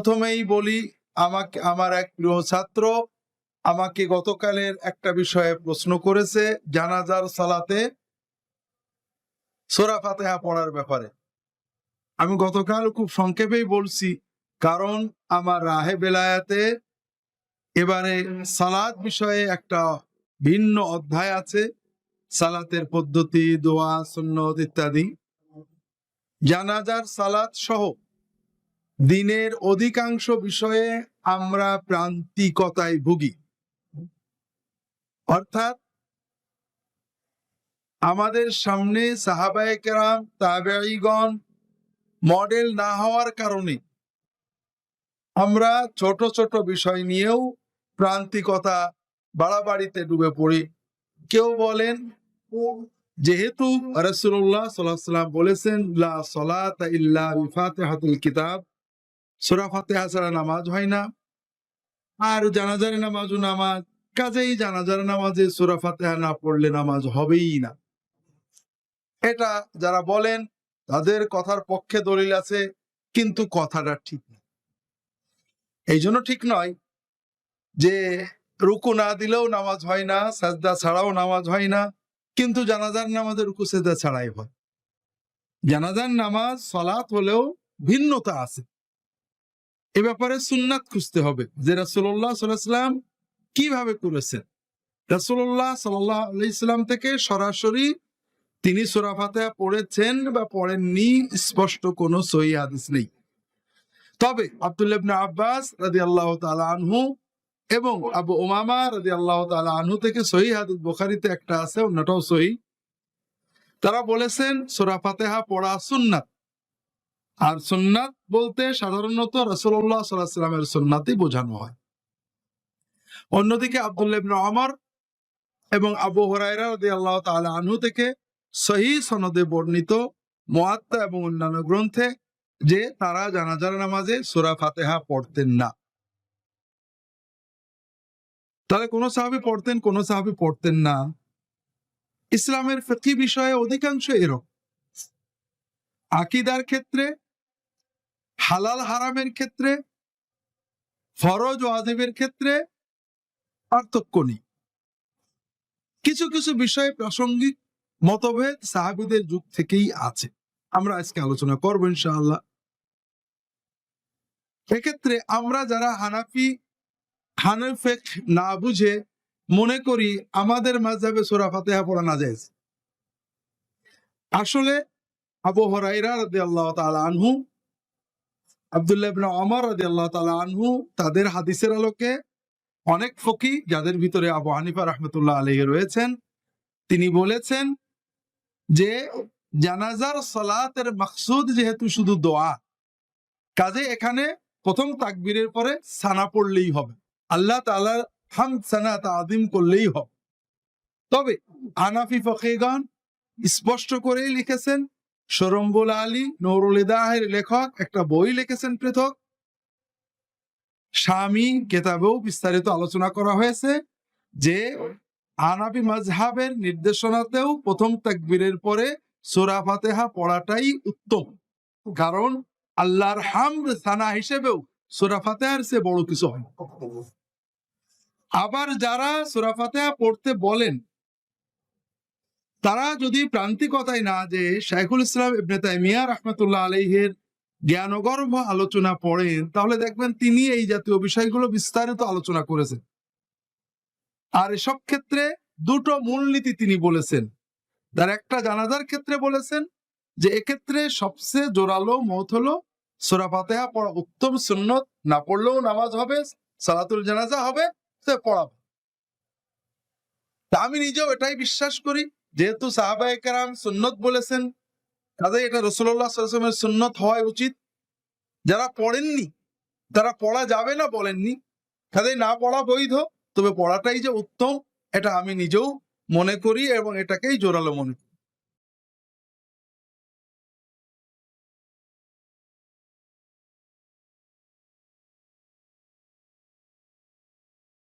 প্রথমেই বলি, আমার এক প্রিয় ছাত্র আমাকে গতকালের একটা বিষয়ে প্রশ্ন করেছে, জানাজার সালাতে সূরা ফাতিহা পড়ার ব্যাপারে। আমি গতকাল খুব সংক্ষেপেই বলছি, কারণ আমার রাহে বেলায়াতে এবারে সালাত বিষয়ে একটা ভিন্ন অধ্যায় আছে, সালাতের পদ্ধতি, দোয়া, সুন্নত ইত্যাদি। জানাজার সালাত সহ দিনের অধিকাংশ বিষয়ে আমরা প্রান্তিকতায় ভুগি। অর্থাৎ আমাদের সামনে সাহাবায়ে কেরাম, তাবেঈগণ মডেল না হওয়ার কারণে আমরা ছোট ছোট বিষয় নিয়েও প্রান্তিকতা, বাড়াবাড়িতে ডুবে পড়ি। কেউ বলেন, যেহেতু রাসূলুল্লাহ সাল্লাল্লাহু আলাইহি ওয়াসাল্লাম বলেছেন, লা সালাতা ইল্লা বিফাতিহাতিল কিতাব, সূরা ফাতিহা ছাড়া নামাজ হয় না, আর জানাজার নামাজও নামাজ, কাজেই জানাজার নামাজে সূরা ফাতিহা না পড়লে নামাজ হবেই না। এটা যারা বলেন তাদের কথার পক্ষে দলিল আছে, কিন্তু কথাটা ঠিক না। এই জন্য ঠিক নয় যে রুকু না দিলেও নামাজ হয় না, সাজদা ছাড়াও নামাজ হয় না, কিন্তু জানাজার নামাজে রুকু সাজদা ছাড়াই হয়। জানাজার নামাজ সালাত হলেও ভিন্নতা আছে। এ ব্যাপারে সুন্নাত খুঁজতে হবে যে রাসূলুল্লাহ সাল্লাল্লাহু আলাইহি ওয়াসাল্লাম কিভাবে করেছেন। রাসূলুল্লাহ সাল্লাল্লাহু আলাইহি ওয়াসাল্লাম থেকে সরাসরি তিনি সূরা ফাতিহা পড়েছেন বা পড়েননি স্পষ্ট কোনো সহিহ হাদিস নেই। তবে আব্দুল্লাহ ইবনে আব্বাস রাদিয়াল্লাহু তাআলা আনহু এবং আবু উমামা রাদিয়াল্লাহু তাআলা আনহু থেকে সহিহ হাদিস, বুখারীতে একটা আছে, অন্যটাও সহিহ, তারা বলেছেন সূরা ফাতিহা পড়া সুন্নাত। আর সুন্নাত বলতে সাধারণত রাসূলুল্লাহ সাল্লাল্লাহু আলাইহি ওয়াসাল্লামের সুন্নাতই বোঝানো হয়। অন্যদিকে আব্দুল্লাহ ইবনে ওমর এবং আবু হুরায়রা রাদিয়াল্লাহু তাআলা আনহু থেকে সহিহ সনদে বর্ণিত মুয়াত্তা এবং অন্যান্য গ্রন্থে যে তারা জানাজার নামাজে সূরা ফাতিহা পড়তেন না। তাহলে কোন সাহাবী পড়তেন, কোন সাহাবী পড়তেন না। ইসলামের ফিকহি বিষয়ে অধিকাংশ এরকম। আকীদার ক্ষেত্রে, হালাল হারামের ক্ষেত্রে, ফরজ ওয়াজিবের ক্ষেত্রে পার্থক্য নেই। কিছু কিছু বিষয়ে প্রাসঙ্গিক মতভেদ সাহাবীদের যুগ থেকেই আছে, আমরা আজকে আলোচনা করব ইনশাআল্লাহ। এক্ষেত্রে আমরা যারা হানাফি না বুঝে মনে করি আমাদের মাযহাবে সূরা ফাতিহা পড়া নাজায়েজ। আসলে আবু হুরায়রা রাদিয়াল্লাহু তাআলা আনহু, আব্দুল্লাহ ইবনে ওমর রাদিয়াল্লাহু তাআলা আনহু, তাদের হাদিসের আলোকে অনেক ফকিহ, যাদের ভিতরে আবু হানিফা রাহমাতুল্লাহ আলাইহি রয়েছেন, তিনি বলেছেন যে জানাজার সালাতের মাকসুদ যেহেতু শুধু দোয়া, কাজে এখানে প্রথম তাকবীরের পরে সানা পড়লেই হবে, আল্লাহ তাআলার হামদ সানা তাআযীম করলেই হবে। তবে হানাফি ফকিহগণ স্পষ্ট করেই লিখেছেন, শরম্বুল আলী নুরুল ইদাহের লেখক একটা বই লিখেছেন পৃথক, শামী কিতাবেও বিস্তারিত আলোচনা করা হয়েছে যে হানাফি মাযহাবের নির্দেশনাতেও প্রথম তাকবীরের পরে সূরা ফাতিহা পড়াটাই উত্তম, কারণ আল্লাহর হামদ সানা হিসেবেও সূরা ফাতিহার চেয়ে বড় কিছু হয়। আবার যারা সূরা ফাতিহা পড়তে বলেন, তারা যদি প্রান্তিকতায় না যে শাইখুল ইসলাম ইবনে তাইমিয়া রাহমাতুল্লাহ আলাইহির জ্ঞানগর্ভ আলোচনা পড়েন, তাহলে দেখবেন তিনি এই জাতীয় বিষয়গুলো বিস্তারিত আলোচনা করেছেন। আর এসব ক্ষেত্রে দুটো মূলনীতি তিনি বলেছেন। তার একটা জানাজার ক্ষেত্রে বলেছেন যে এক্ষেত্রে সবচেয়ে জোরালো মত হলো সূরা ফাতিহা পড়া উত্তম, সুন্নত, না পড়লেও নামাজ হবে, সালাতুল জানাজা হবে, সে পড়াবে। তা আমি নিজেও এটাই বিশ্বাস করি, যেহেতু সাহাবায়ে কেরাম সুন্নত বলেছেন, কাজে এটা রাসূলুল্লাহ সাল্লাল্লাহু আলাইহি ওয়াসাল্লামের সুন্নত হওয়া উচিত। যারা পড়েননি তারা পড়া যাবে না বলেননি, কাজে না পড়া বৈধ, তবে পড়াটাই যে উত্তম এটা আমি নিজেও মনে করি এবং এটাকেই জোরালো মনে করি।